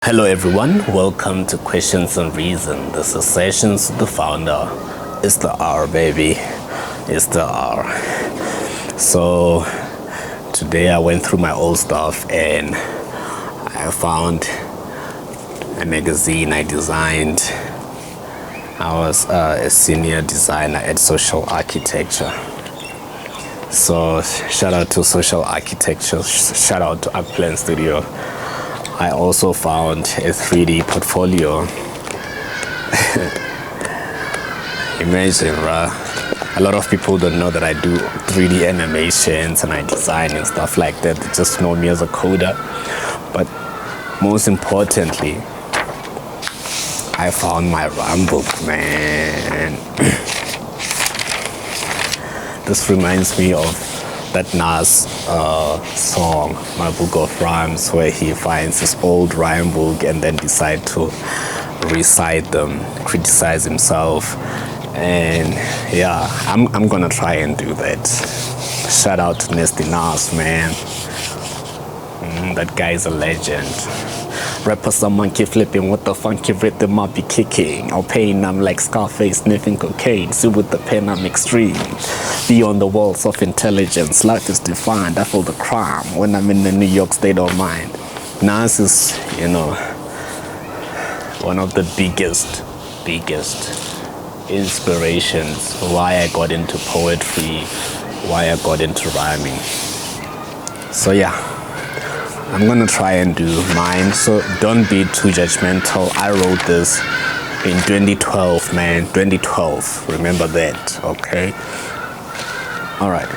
Hello everyone, welcome to Questions and Reason. This is Sessions with the founder. It's the R, baby. It's the R. So today I went through my old stuff and I found a magazine I designed. I was a senior designer at Social Architecture. So shout out to Social Architecture, shout out to Upland Studio. I also found a 3D portfolio. Imagine, bruh. A lot of people don't know that I do 3D animations and I design and stuff like that. They just know me as a coder. But most importantly, I found my rhyme book, man. This reminds me of that Nas song, My Book of Rhymes, where he finds his old rhyme book and then decide to recite them, criticize himself. And yeah, I'm gonna try and do that. Shout out to Nasty Nas, man. That guy's a legend. Rapper some monkey flipping with the funky rhythm I be kicking. I'll pain, I'm like Scarface sniffing cocaine. See with the pen I'm extreme. Beyond the walls of intelligence, life is defined. I feel the crime when I'm in the New York state of mind. Nas is, one of the biggest inspirations why I got into poetry, why I got into rhyming. So yeah, I'm gonna try and do mine, so don't be too judgmental. I wrote this in 2012, man. 2012, remember that, okay? All right.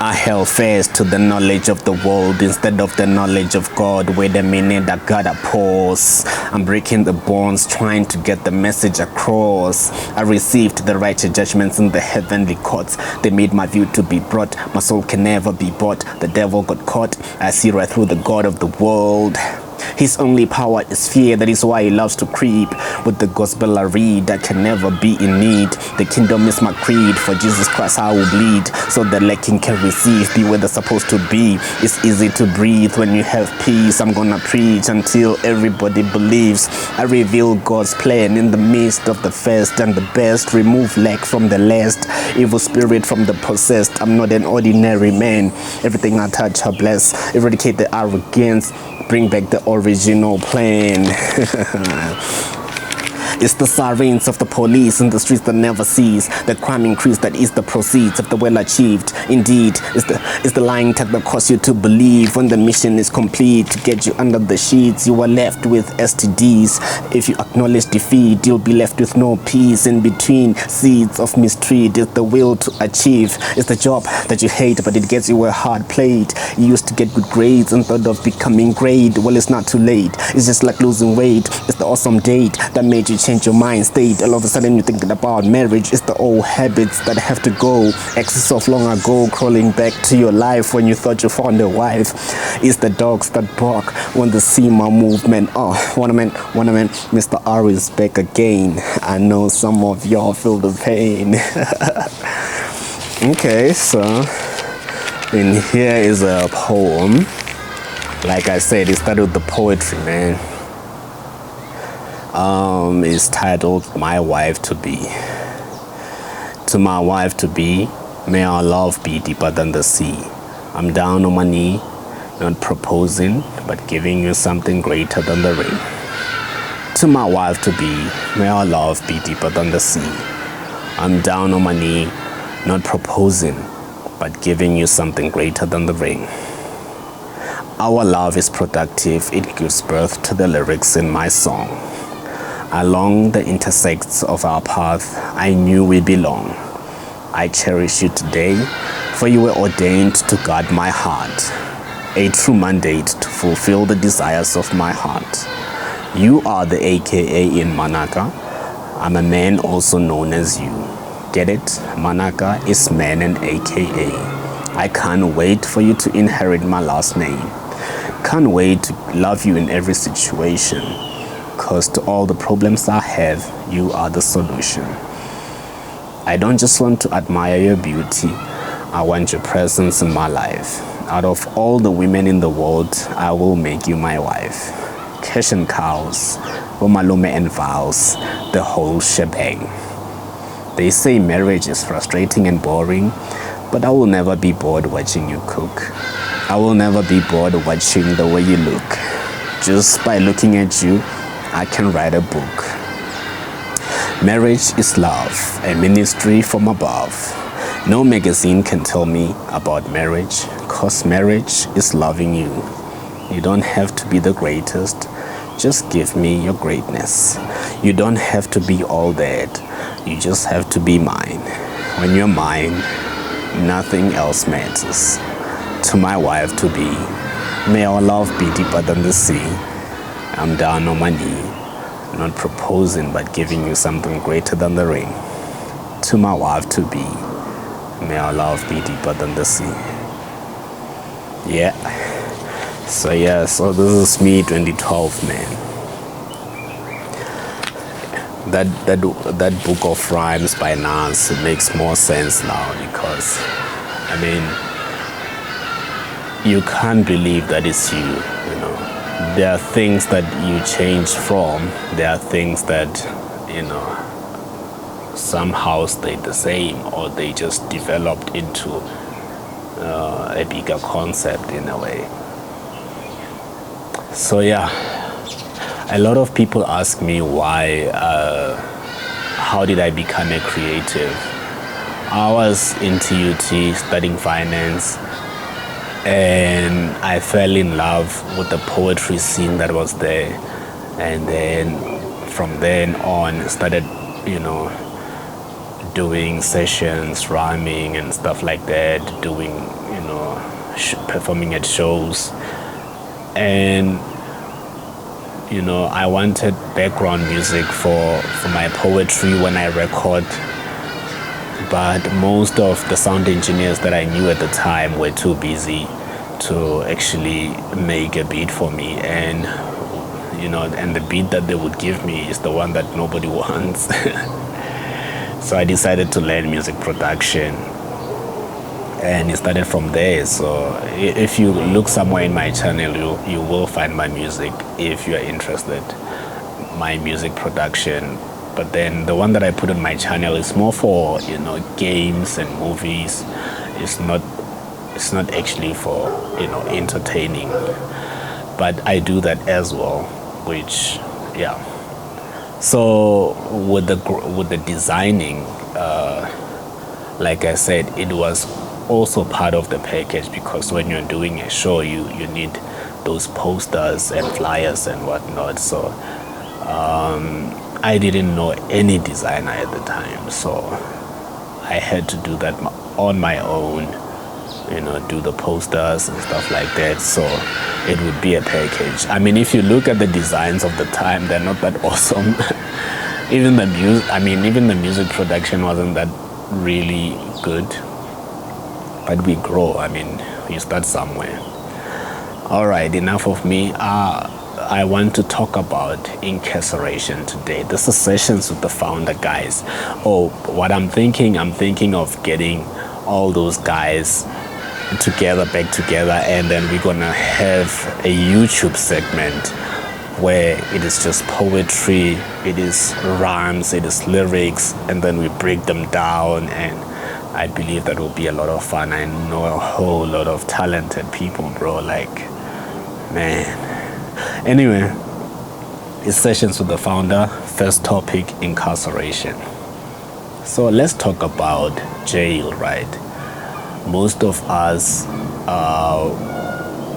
I held fast to the knowledge of the world instead of the knowledge of God. Wait a minute, I gotta pause. I'm breaking the bonds, trying to get the message across. I received the righteous judgments in the heavenly courts. They made my view to be brought. My soul can never be bought. The devil got caught. I see right through the God of the world. His only power is fear, that is why he loves to creep. With the gospel I read, I can never be in need. The kingdom is my creed, for Jesus Christ I will bleed, so the lacking can receive, be where they're supposed to be. It's easy to breathe when you have peace. I'm gonna preach until everybody believes. I reveal God's plan in the midst of the first and the best. Remove lack from the last, evil spirit from the possessed. I'm not an ordinary man. Everything I touch I bless. Eradicate the arrogance, bring back the original plan. It's the sirens of the police in the streets that never cease. The crime increase, that is the proceeds of the well achieved. Indeed, it's the lying tag that causes you to believe when the mission is complete. To get you under the sheets, you are left with STDs. If you acknowledge defeat, you'll be left with no peace. In between seeds of mistreat is the will to achieve. It's the job that you hate, but it gets you a hard plate. You used to get good grades and thought of becoming great. Well, it's not too late. It's just like losing weight. It's the awesome date that made you change your mind state. All of a sudden you're thinking about marriage. It's the old habits that have to go. Exes of long ago crawling back to your life when you thought you found a wife. It's the dogs that bark when they see my movement. Oh, what I meant, Mr. R is back again. I know some of y'all feel the pain. Okay, so in here is a poem. Like I said, it started with the poetry, man. It's titled My Wife to Be. To my wife to be, may our love be deeper than the sea. I'm down on my knee, not proposing, but giving you something greater than the rain. To my wife to be, may our love be deeper than the sea. I'm down on my knee, not proposing, but giving you something greater than the rain. Our love is productive, it gives birth to the lyrics in my song. Along the intersects of our path, I knew we belong. I cherish you today, for you were ordained to guard my heart. A true mandate to fulfill the desires of my heart. You are the AKA in Manaka. I'm a man also known as you. Get it? Manaka is man and AKA. I can't wait for you to inherit my last name. Can't wait to love you in every situation. Cause to all the problems I have, you are the solution. I don't just want to admire your beauty, I want your presence in my life. Out of all the women in the world, I will make you my wife. cash and cows, umalume and vows, the whole shebang. They say marriage is frustrating and boring, but I will never be bored watching you cook. I will never be bored watching the way you look. Just by looking at you, I can write a book. Marriage is love, a ministry from above. No magazine can tell me about marriage, cause marriage is loving you. You don't have to be the greatest, just give me your greatness. You don't have to be all that, you just have to be mine. When you're mine, nothing else matters. To my wife to be, may our love be deeper than the sea. I'm down on my knee, not proposing but giving you something greater than the ring. To my wife to be, may our love be deeper than the sea. So this is me 2012, man. That book of rhymes by Nas makes more sense now, because I mean, you can't believe that it's you, you know. There are things that you change from, there are things that, you know, somehow stayed the same, or they just developed into a bigger concept in a way. So yeah, a lot of people ask me why, how did I become a creative? I was in TUT studying finance, and I fell in love with the poetry scene that was there, and then from then on started, you know, doing sessions, rhyming and stuff like that, doing, you know, performing at shows. And you know, I wanted background music for my poetry when I record, but most of the sound engineers that I knew at the time were too busy to actually make a beat for me. And you know, and the beat that they would give me is the one that nobody wants. So I decided to learn music production, and it started from there. So if you look somewhere in my channel, you will find my music if you are interested, my music production. But then the one that I put on my channel is more for, you know, games and movies. It's not actually for, you know, entertaining, but I do that as well, which, yeah. So with the designing, like I said, it was also part of the package, because when you're doing a show, you need those posters and flyers and whatnot. So I didn't know any designer at the time, so I had to do that on my own, you know, do the posters and stuff like that. So it would be a package. I mean, if you look at the designs of the time, they're not that awesome. Even the music production wasn't that really good. But we grow. I mean, you start somewhere. All right, enough of me. I want to talk about incarceration today. This is Sessions with the Founder, guys. Oh, what I'm thinking of getting all those guys back together, and then we're gonna have a YouTube segment where it is just poetry, it is rhymes, it is lyrics, and then we break them down, and I believe that will be a lot of fun. I know a whole lot of talented people, bro, like, man. Anyway, it's Sessions with the Founder. First topic, incarceration. So let's talk about jail, right? Most of us,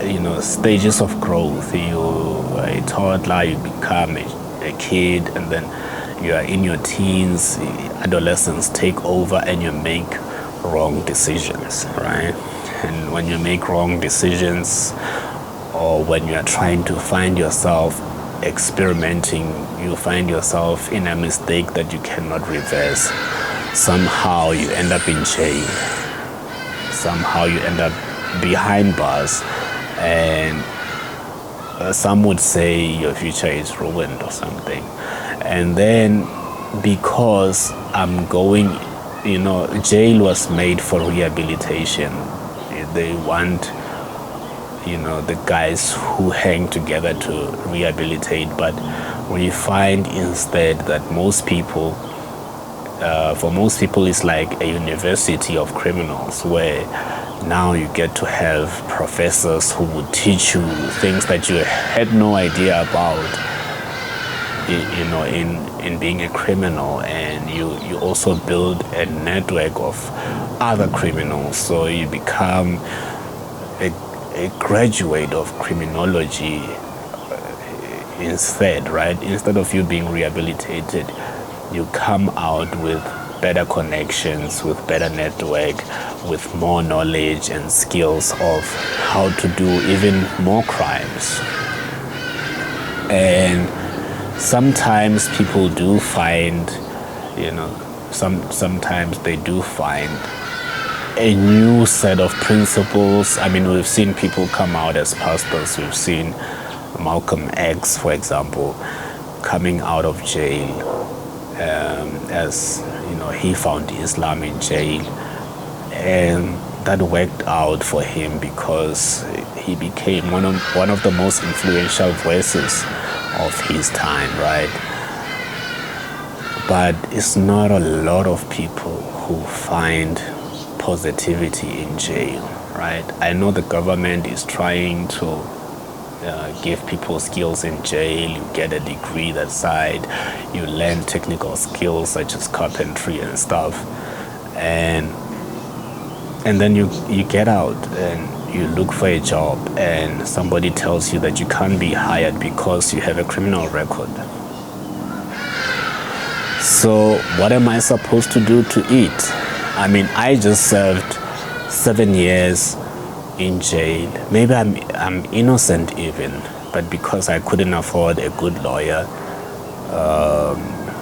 you know, stages of growth. You are a toddler, you become a kid, and then you are in your teens, adolescence take over, and you make wrong decisions, right? And when you make wrong decisions, or when you are trying to find yourself experimenting, you find yourself in a mistake that you cannot reverse. Somehow you end up in jail. Somehow you end up behind bars, and some would say your future is ruined or something. And then because I'm going, you know, jail was made for rehabilitation. They want the guys who hang together to rehabilitate, but we find instead that for most people it's like a university of criminals, where now you get to have professors who would teach you things that you had no idea about, in being a criminal. And you also build a network of other criminals, so you become a graduate of criminology instead, right? Instead of you being rehabilitated, you come out with better connections, with better network, with more knowledge and skills of how to do even more crimes. And sometimes people do find, sometimes they do find a new set of principles. I mean, we've seen people come out as pastors. We've seen Malcolm X, for example, coming out of jail, as he found Islam in jail, and that worked out for him because he became one of the most influential voices of his time, right? But it's not a lot of people who find positivity in jail, right? I know the government is trying to give people skills in jail. You get a degree that side, you learn technical skills such as carpentry and stuff, and then you get out and you look for a job, and somebody tells you that you can't be hired because you have a criminal record. So what am I supposed to do to eat? I mean, I just served 7 years in jail. Maybe I'm innocent even, but because I couldn't afford a good lawyer,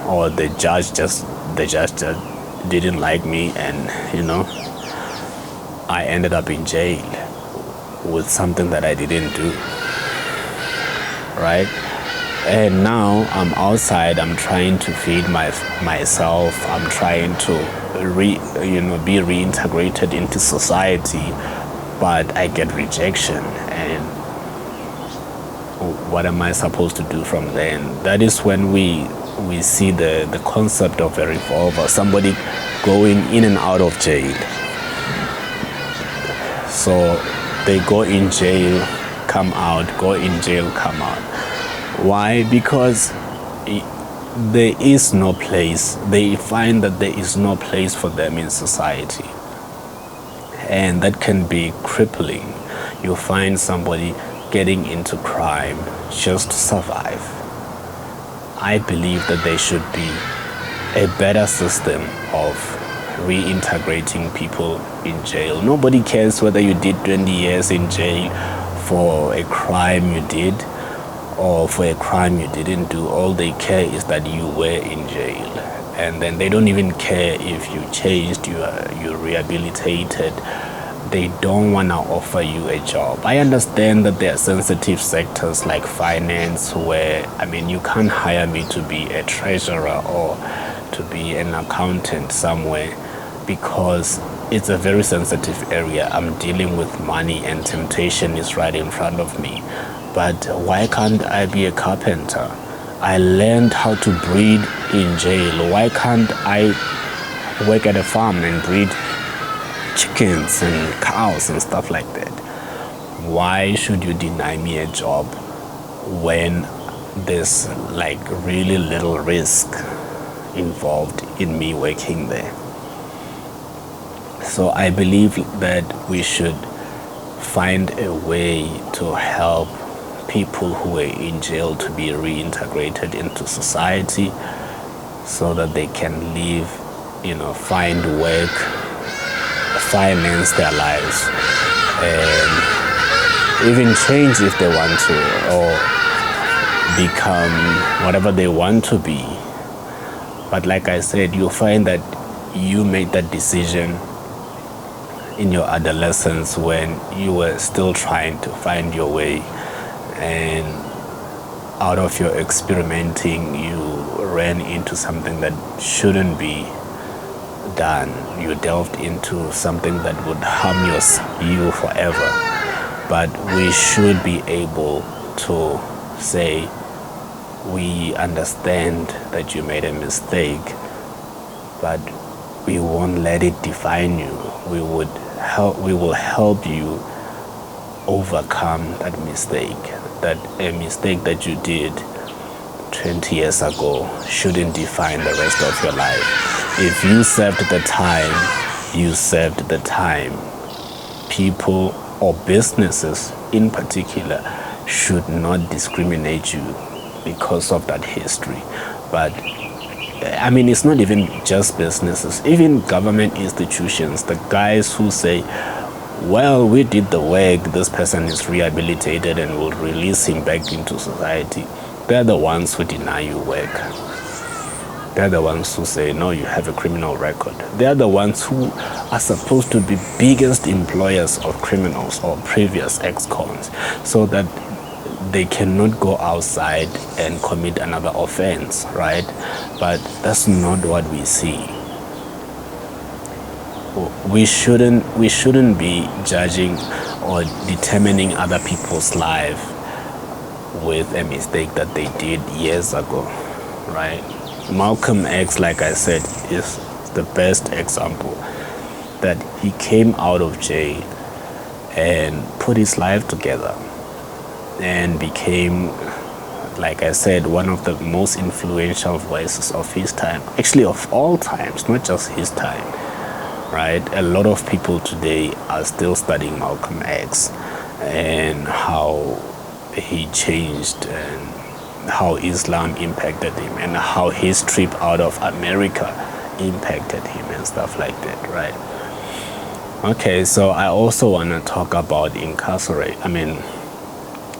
or the judge just didn't like me, and I ended up in jail with something that I didn't do, right? And now I'm outside, I'm trying to feed myself, I'm trying to be reintegrated into society, but I get rejection. And what am I supposed to do from then? That is when we see the concept of a revolver, somebody going in and out of jail. So they go in jail, come out, go in jail, come out. Why? Because there is no place. They find that there is no place for them in society. And that can be crippling. You find somebody getting into crime just to survive. I believe that there should be a better system of reintegrating people in jail. Nobody cares whether you did 20 years in jail for a crime you did or for a crime you didn't do. All they care is that you were in jail. And then they don't even care if you changed, you rehabilitated. They don't want to offer you a job. I understand that there are sensitive sectors like finance where, you can't hire me to be a treasurer or to be an accountant somewhere because it's a very sensitive area. I'm dealing with money and temptation is right in front of me. But why can't I be a carpenter? I learned how to breed in jail. Why can't I work at a farm and breed chickens and cows and stuff like that? Why should you deny me a job when there's really little risk involved in me working there? So I believe that we should find a way to help people who are in jail to be reintegrated into society so that they can live, find work, finance their lives, and even change if they want to, or become whatever they want to be. But like I said, you'll find that you made that decision in your adolescence when you were still trying to find your way, and out of your experimenting you ran into something that shouldn't be done. You delved into something that would harm you forever. but we should be able to say, we understand that you made a mistake, but we won't let it define you. We will help you overcome that mistake. That a mistake that you did 20 years ago shouldn't define the rest of your life. If you served the time, you served the time. People or businesses in particular should not discriminate you because of that history. But I mean, it's not even just businesses, even government institutions, the guys who say, well, we did the work, this person is rehabilitated and we'll release him back into society. They're the ones who deny you work. They're the ones who say, no, you have a criminal record. They're the ones who are supposed to be biggest employers of criminals or previous ex-cons, so that they cannot go outside and commit another offense, right? But that's not what we see. We shouldn't be judging or determining other people's life with a mistake that they did years ago, right? Malcolm X, like I said, is the best example, that he came out of jail and put his life together and became, like I said, one of the most influential voices of his time, actually of all times, not just his time, right? A lot of people today are still studying Malcolm X and how he changed and how Islam impacted him and how his trip out of America impacted him and stuff like that, right? Okay, so I also want to talk about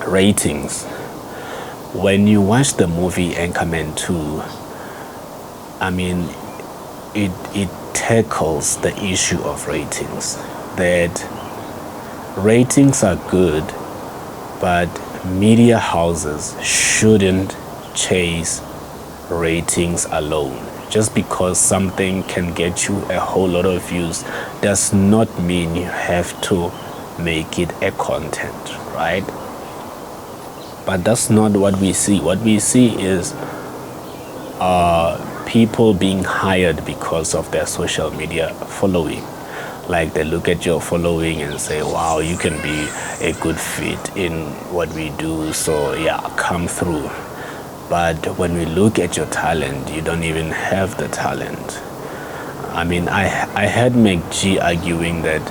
ratings. When you watch the movie Anchorman 2, I mean, it tackles the issue of ratings, that ratings are good, but media houses shouldn't chase ratings alone. Just because something can get you a whole lot of views does not mean you have to make it a content, right? But that's not what we see. What we see is people being hired because of their social media following. Like, they look at your following and say, wow, you can be a good fit in what we do, so yeah, come through. But when we look at your talent, you don't even have the talent. I mean, I had McG arguing that,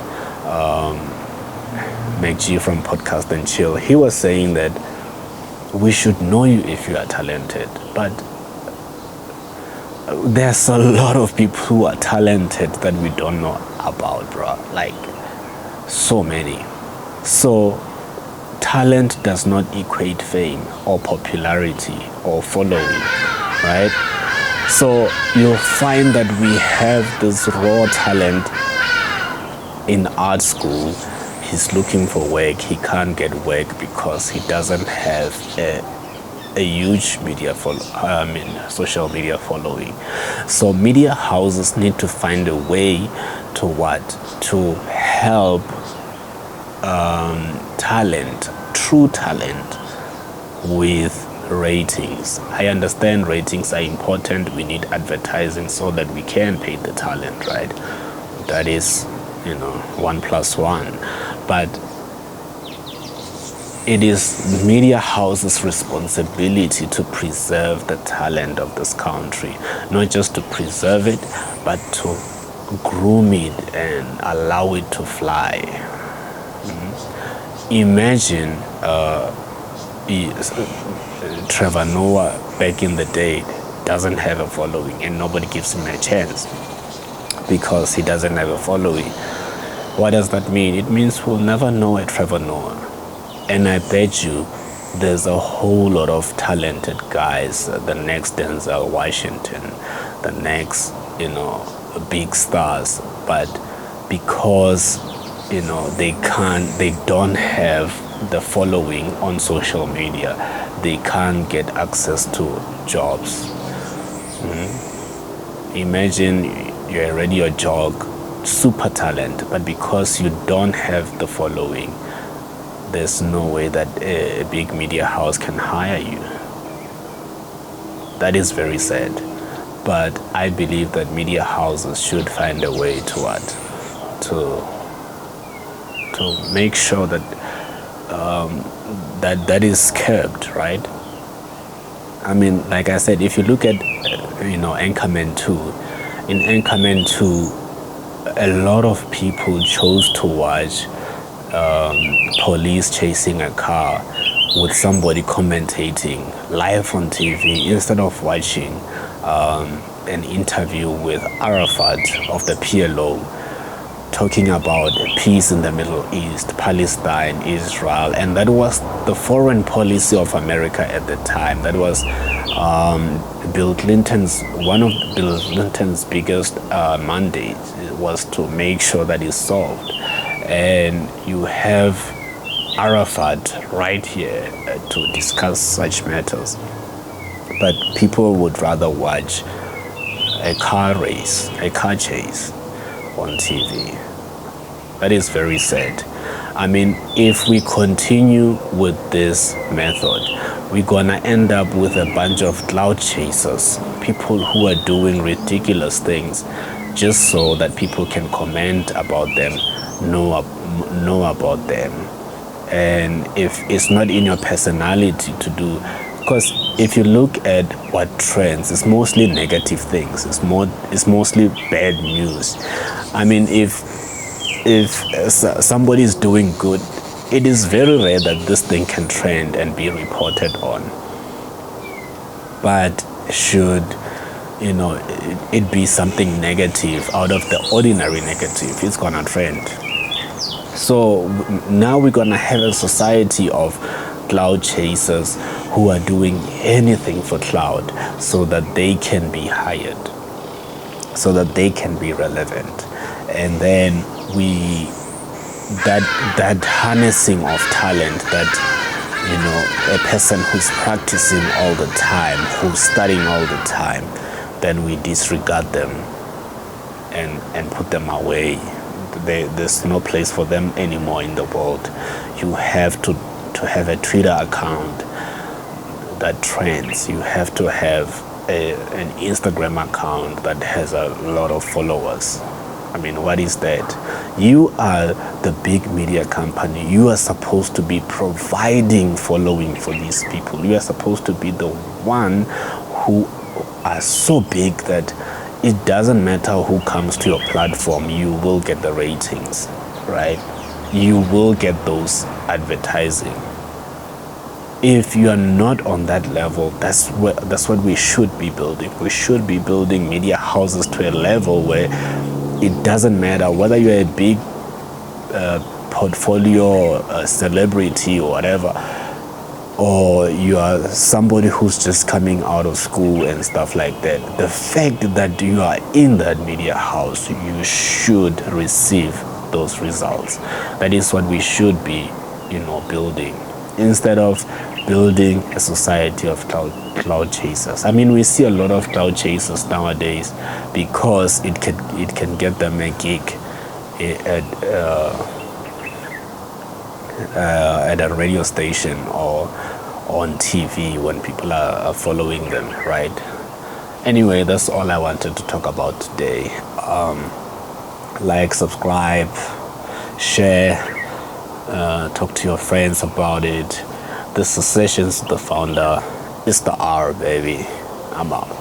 McG from Podcast and Chill, he was saying that we should know you if you are talented. But there's a lot of people who are talented that we don't know about, bro. Like, so many. So talent does not equate fame or popularity or following, right? So you'll find that we have this raw talent in art school. He's looking for work, he can't get work because he doesn't have a huge social media following. So media houses need to find a way to help true talent with ratings. I understand ratings are important. We need advertising so that we can pay the talent, right? That is, 1 + 1. But it is media houses' responsibility to preserve the talent of this country, not just to preserve it, but to groom it and allow it to fly. Imagine Trevor Noah back in the day doesn't have a following and nobody gives him a chance because he doesn't have a following. What does that mean? It means we'll never know a Trevor Noah. And I bet you there's a whole lot of talented guys, the next Denzel Washington, the next, big stars. But because, they don't have the following on social media, they can't get access to jobs. Imagine you're a radio jock, super talent, but because you don't have the following, there's no way that a big media house can hire you. That is very sad. But I believe that media houses should find a way to what? To make sure that that is curbed, right? I mean, like I said, if you look at Anchorman 2, in Anchorman 2, a lot of people chose to watch police chasing a car with somebody commentating live on TV instead of watching an interview with Arafat of the PLO talking about peace in the Middle East, Palestine, Israel, and that was the foreign policy of America at the time. That was one of Bill Clinton's biggest mandates was to make sure that it's solved. And you have Arafat right here to discuss such matters. But people would rather watch a car chase on TV. That is very sad. I mean, if we continue with this method, we're gonna end up with a bunch of clout chasers, people who are doing ridiculous things just so that people can comment about them, know about them. And if it's not in your personality to do, because if you look at what trends, it's mostly negative things. It's mostly bad news. I mean, if somebody is doing good, it is very rare that this thing can trend and be reported on. But should it be something negative out of the ordinary negative, it's gonna trend. So now we're gonna have a society of clout chasers who are doing anything for clout so that they can be hired, so that they can be relevant. And then that harnessing of talent, that a person who's practicing all the time, who's studying all the time, then we disregard them and put them away. There's no place for them anymore in the world. You have to have a Twitter account that trends. You have to have an Instagram account that has a lot of followers. I mean, what is that? You are the big media company. You are supposed to be providing following for these people. You are supposed to be the one who are so big that it doesn't matter who comes to your platform, you will get the ratings, right? You will get those advertising. If you are not on that level, that's what we should be building. We should be building media houses to a level where it doesn't matter whether you're a big portfolio celebrity or whatever, or you are somebody who's just coming out of school and stuff like that. The fact that you are in that media house, you should receive those results. That is what we should be, building, instead of building a society of cloud chasers. I mean, we see a lot of cloud chasers nowadays because it can get them a gig at a radio station or on TV when people are following them, right? Anyway, that's all I wanted to talk about today. Like, subscribe, share, talk to your friends about it. This is Sessions, the founder. It's the R, baby. I'm out.